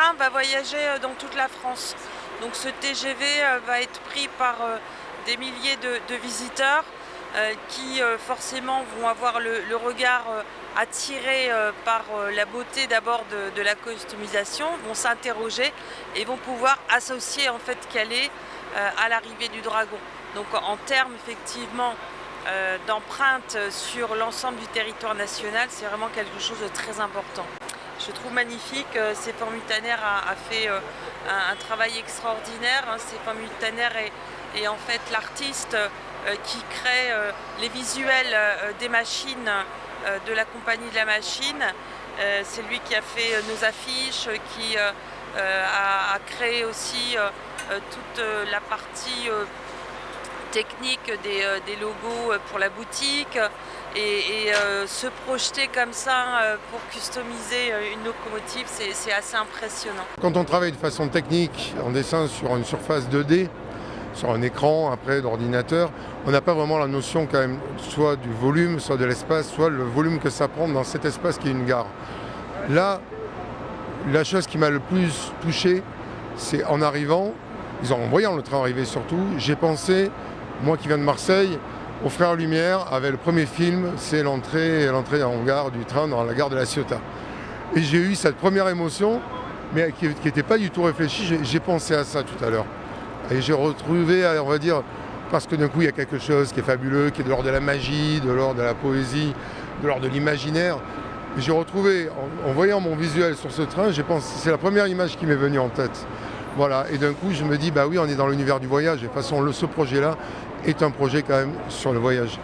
train va voyager dans toute la France. Donc ce TGV va être pris par des milliers de visiteurs qui forcément vont avoir le regard attiré par la beauté d'abord de la customisation, vont s'interroger et vont pouvoir associer en fait Calais à l'arrivée du dragon. Donc en termes effectivement d'empreinte sur l'ensemble du territoire national, c'est vraiment quelque chose de très important. Je trouve magnifique, Stéphane Muttener a fait un travail extraordinaire. Stéphane Muttener est en fait l'artiste qui crée les visuels des machines de la compagnie de la machine. C'est lui qui a fait nos affiches, qui a créé aussi toute la partie technique des logos pour la boutique et se projeter comme ça pour customiser une locomotive, c'est assez impressionnant. Quand on travaille de façon technique, en dessin sur une surface 2D, sur un écran après d'ordinateur, on n'a pas vraiment la notion quand même soit du volume, soit de l'espace, soit le volume que ça prend dans cet espace qui est une gare. Là, la chose qui m'a le plus touché, c'est en arrivant, en voyant le train arriver surtout, j'ai pensé, moi qui viens de Marseille, aux Frères Lumière, avec le premier film, c'est l'entrée en gare du train dans la gare de la Ciotat. Et j'ai eu cette première émotion, mais qui n'était pas du tout réfléchie, j'ai pensé à ça tout à l'heure. Et j'ai retrouvé, on va dire, parce que d'un coup il y a quelque chose qui est fabuleux, qui est de l'ordre de la magie, de l'ordre de la poésie, de l'ordre de l'imaginaire. J'ai retrouvé, en voyant mon visuel sur ce train, j'ai pensé, c'est la première image qui m'est venue en tête. Voilà, et d'un coup je me dis, bah oui, on est dans l'univers du voyage, et de toute façon ce projet-là est un projet quand même sur le voyage.